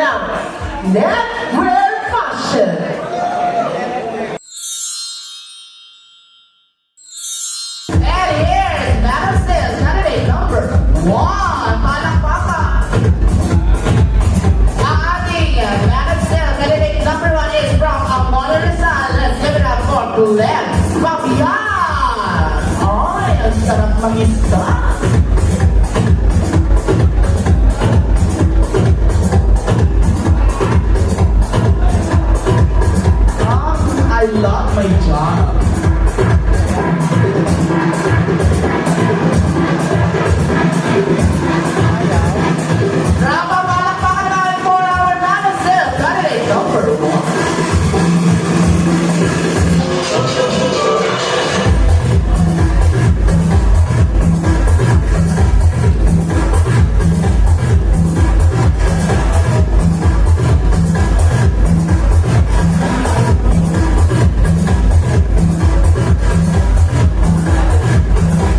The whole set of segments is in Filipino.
Now, Netwear Fashion. And here's Madison's candidate number 1. Palakpakan. Ang ating Madison's candidate number 1 is from Amor Rizal. Let's give it up for Glenn Fabian. Ay, ang sarap mag-isa. I love my job. Drama palakpakan natin for our Madison candidate number 1.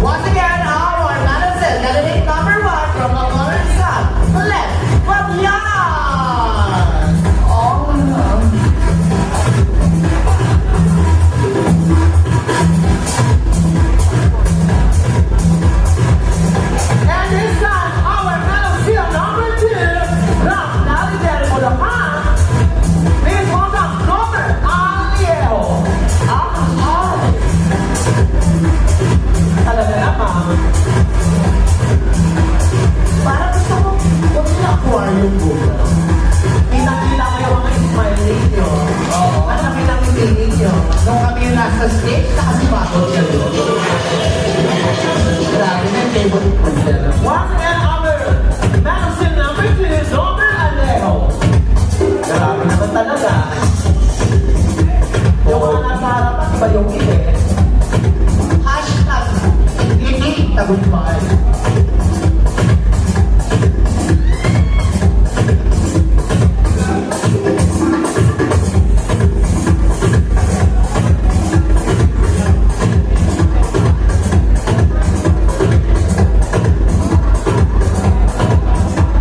Once again, our Madison candidate number 1 from the Modern Sun, Glenn Fabian. Oh, no. And this time, our Madison number 2 from Navidad Bulacan. Please welcome Nomer Aliel. Talaga naman. Para gusto ko, huwag niyo aquarium buka. Kita-kita ko yung mga smile ninyo. At nakita-kita ninyo. Nung kami yung nasa stage, nakasipakot siya doon. Grabe na yung favorite ko siya. Once again, our Madison number 2, Nomer Alejo. Grabe naman talaga. Yung mga nasa harapan, iba yung ibe. Hashtag hindi tagumpay.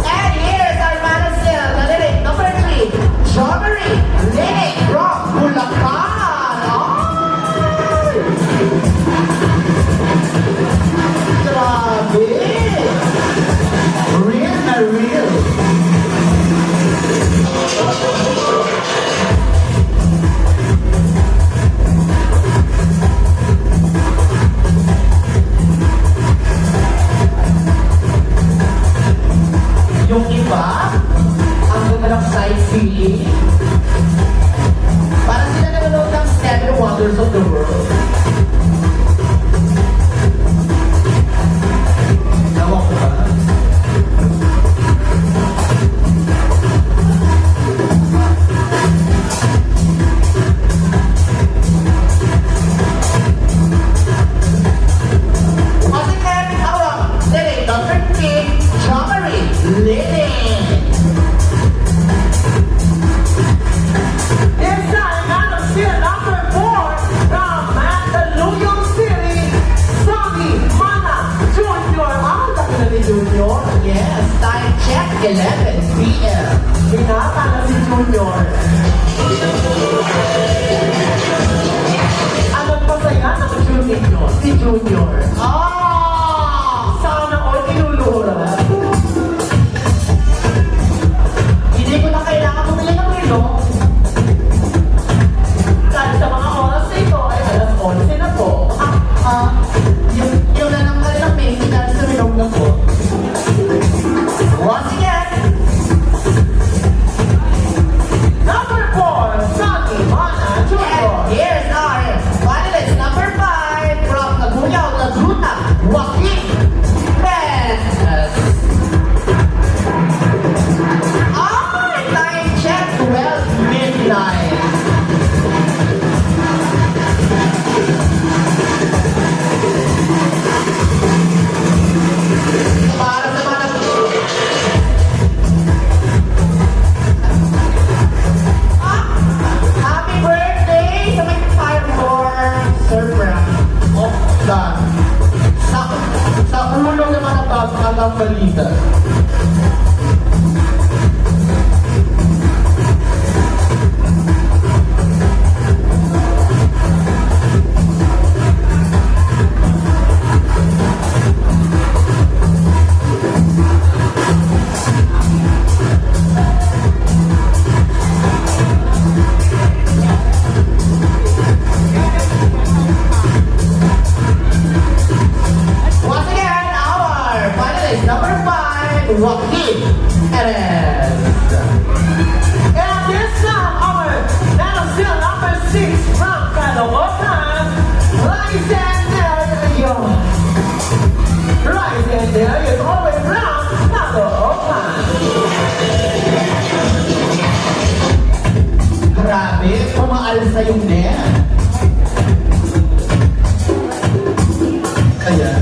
And here's our Madison candidate number 3, Jomery Lake from Bulacan. Ay! Grabe! Real na real! Yung iba, ang ganda ng sightseeing. Para sila nanonood ng 7 Wonders of the World. Ewan ko ba? Once again, our candidate number 3, Jomery Lily. This time, Madison number 4 from Mandaluyong City, Sonny Mana Jr. Ah, laki na ni Junior. Yes, time check, 11 p.m. Binata na si Junior. Ang nagpasaya na si Junior. Ah! Sana all inulura. Hindi ko na kailangan bumili ng relo. Dahil sa mga oras na ito ay alas 11 na po. Yung na ng kanilang menu dahil sa relo na po. Once again, number 4, Sonny Mana Jr. And here's our finalist number 5 from Laguna, Laguna, time, Joaquin Perez. And this time, our National number 6 from Caloocan, Rise and there is always from Caloocan. Grabe, pumaalsa yung net. Kaya,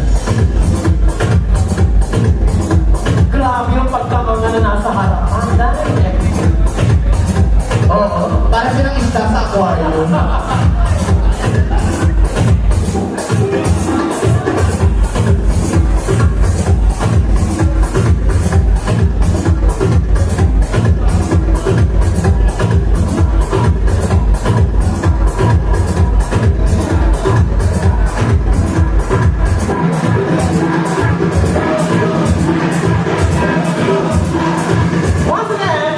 Grabe yung pagkamanga na nasa harapan. Dahil oo, para silang isda sa aquarium. once again,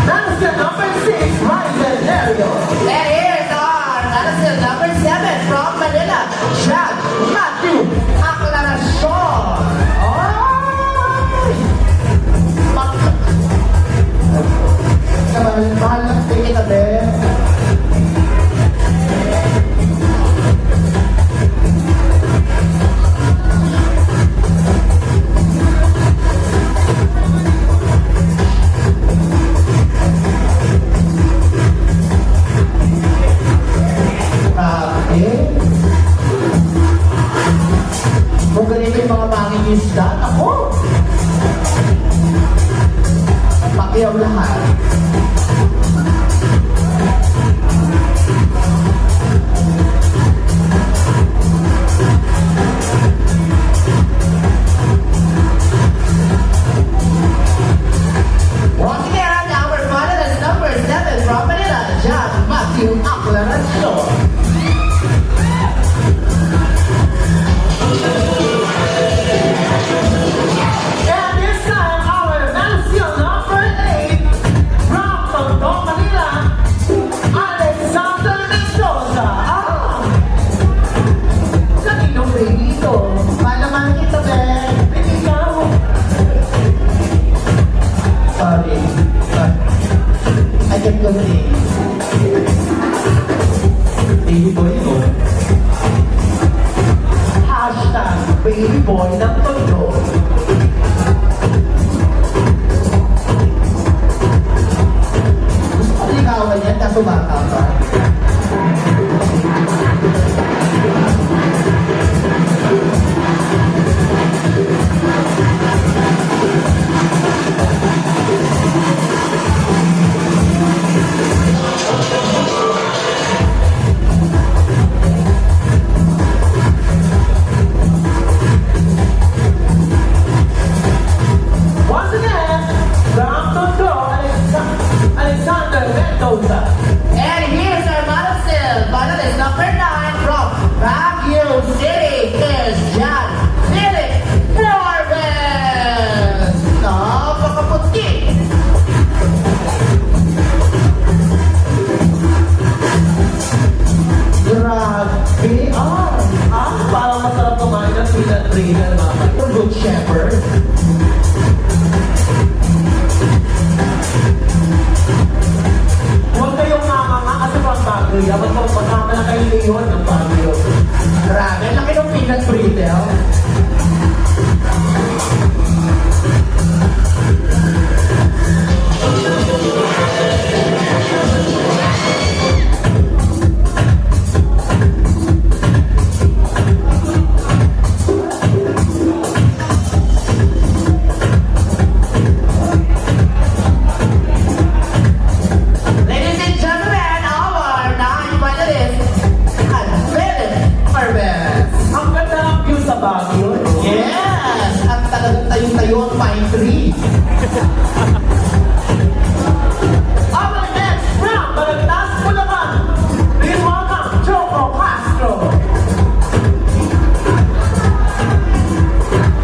National number 6, Rise and Dario. And here's our National number 7 from Manila, John Matthew Aclaracion. Ay! Mahal ng ticket natin. Kung ganito yung mga mangingisda, ako! Pakiyaw lahat. Once again, our finalist number 7 from Manila, John Matthew Aclaracion. And this time, our National number 8 from Tondo, Manila, Alexander Mendoza. Kaninong baby ito? Palaman kita, Ben. Ikaw. Sorry. I can go see. Baby boy ko. Hashtag baby boy ng Tondo. Gusto ko ligawan yan, kaso bata pa. Once again, from Tondo, Alexander Mendoza. And here's our Madison finalist number 9 from Baguio City is John Philip Forbes. Napakaputi. Grabe. Parang masarap kumain ng peanut brittle, mama. Ito, Good Shepherd. Huwag kayong mamanga kasi pang Baguio yan. Magkama na kayo ngayon ng Baguio. Grabe, laki ng peanut brittle. Ladies and gentlemen, our 9 finalists, Philip Forbes. Ang ganda ng view sa Baguio. Yes! At talagang tayong-tayo ang pine tree. Our next round, Balagtas, Bulacan. Please welcome Choco Castro.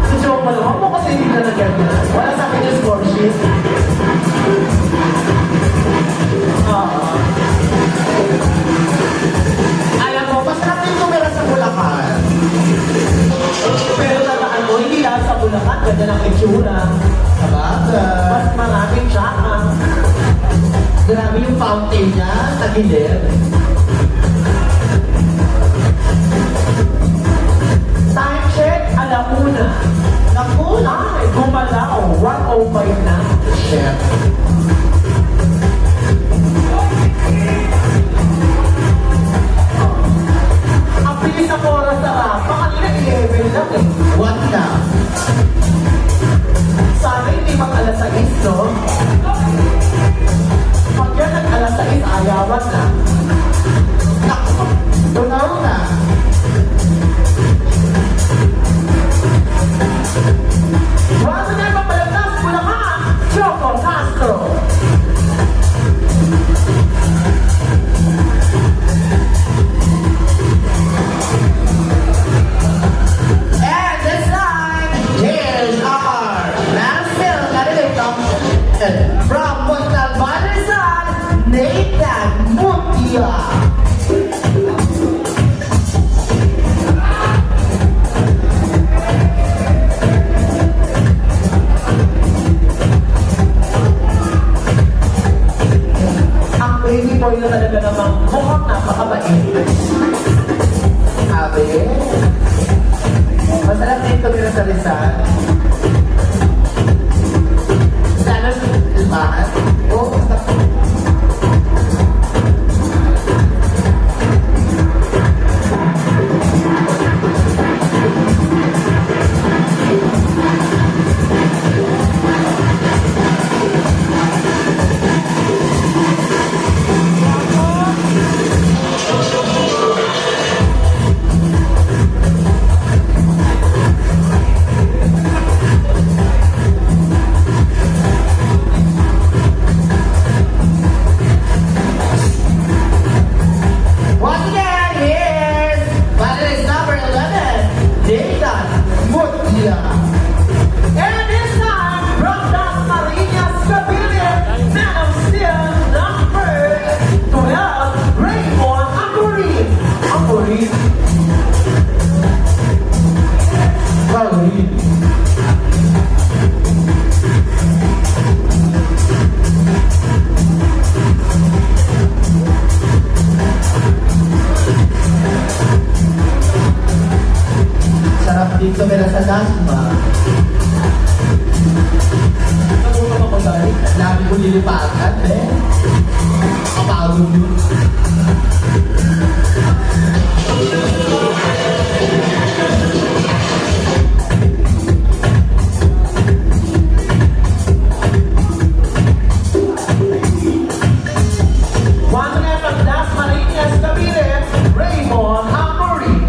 Si Choco naman mo kasi hindi na nag-ganyan. Wala sa akin yung score sheet. Alam mo, masarap yung tumira sa Bulacan. Pero tataan mo, hindi lang sa Bulacan, ganda ng itsura. Sabagay. Mas maraming tsaka. Grabe yung fountain niya sa gilid. Time check, alauna. Naku, Ay, gumalaw. 1:05 na. chef. Ang bilis ng oras na rapa. Kanina 11 lang eh. What na? Sana hindi mag alas 6, no? Pag yan nag alas 6, ayawan na. Naku, tunaw na. Bago na yung papalagtas, Bulacan, Choco Castro. And this time, here's our Mansfield candidate from Montalban Rizal, Nathan Mutia. Ang baby boy na talaga namang mukhang napakabait. Sabi, masarap din tumira sa Rizal. Sana ilmahan. Oo, basta once again, here's finalist number 11, Nathan Mutia. And this time, from Las Marinas, Cavite, Man of Steel, number 12, Raymond Amorim. Amorim. Sarap din tumira sa Dasma. Nagutom ako dahil. Dami ko nilipatan, eh. Kapagod yun. Once again, from Las Marinas, Cavite, Raymond Amorim.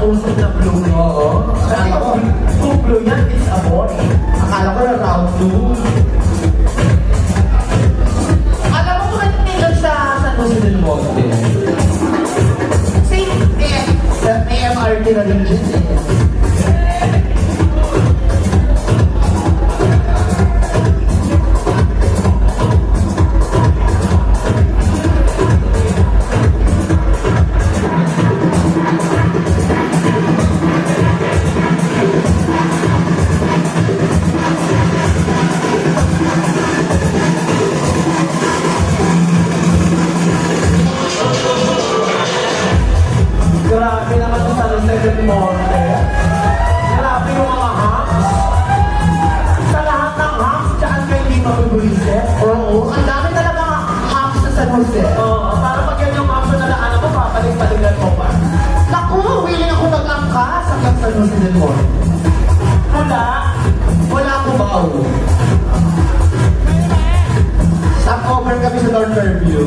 usok na blue. Oo. Kasi Akala ko, kung blue yan, it's a boy. akala ko na round 2. Alam mo kung nagtingin sa San Jose del Monte? Same sa AMRT na rin dyan eh. Grabe naman sa San Jose del Monte. Grabe yung mga hams. Sa lahat ng hams, dyan kayo hindi mabibulisit. Oo, ang dami talaga hams sa San Jose. Oo, para pag yan yung hams na nadaanan mo, papalik-paligan mo pa. Naku, willing ako mag-angkas hanggang San Jose del Monte. Wala. Wala ako bao. Stopover kami sa North Fairview.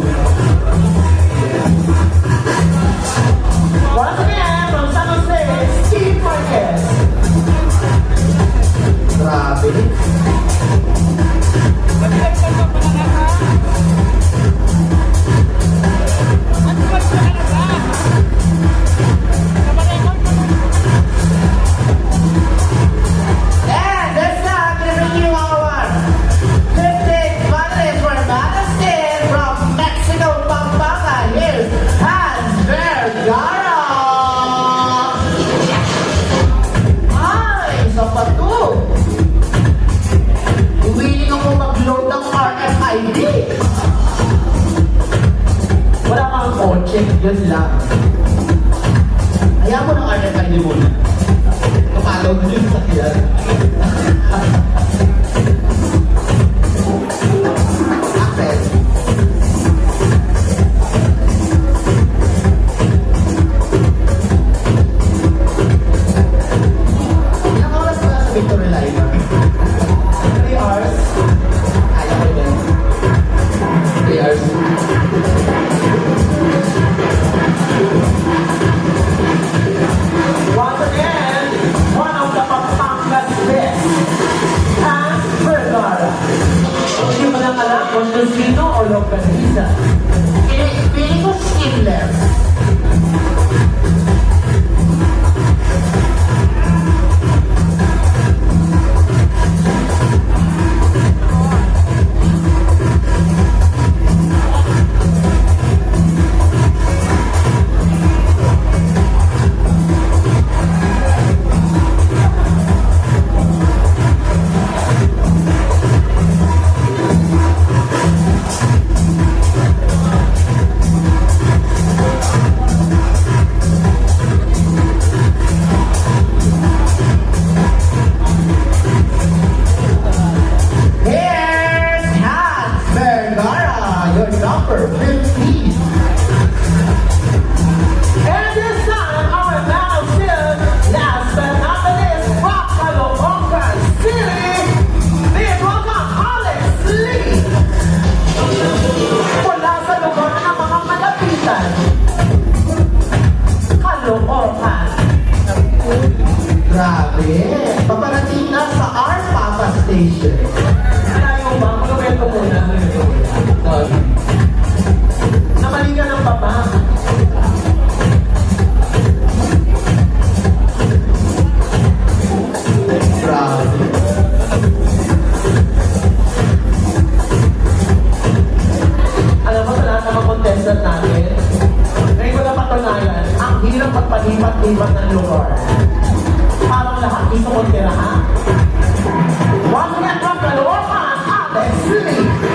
Once again, from San Jose, Steve Marquez. Grabe. And that's not gonna bring you our 15 finalists for Madison from Mexico, Pampanga. Here's Hans Vergara. Ay, sa pato. Willing ako mag-load ng RFID. Wala kang kotse, yun lang. Ayaw mo ng RFID muna. Kapalaw mo yung sakyan. Access. Ilang oras ka sa Victory Line? 3 hours. Kaya ko din. 3 hours. Once again, one of the Pampangas best, Hans Vergara. Hindi mo lang alam kung Lucino o Localiza. Feeling ko skinless. Here's Hans Vergara, your number 15. And this time, our battle still last but not the least, from Caloocan City, please welcome Alex Lee. Mula sa lugar ng mga malapitan, Caloocan. Grabe. Paparating na sa our Papa Station. Ayaw ba? Magkabento muna. Namali ka ng papa. Grabe. Alam mo, sa lahat ng mga contestant natin, ngayon ko na patunayan, ang hirap magpalipat-lipat ng lugar. Parang lahat gusto kong tirahan. Once again from Caloocan, Alex Lee.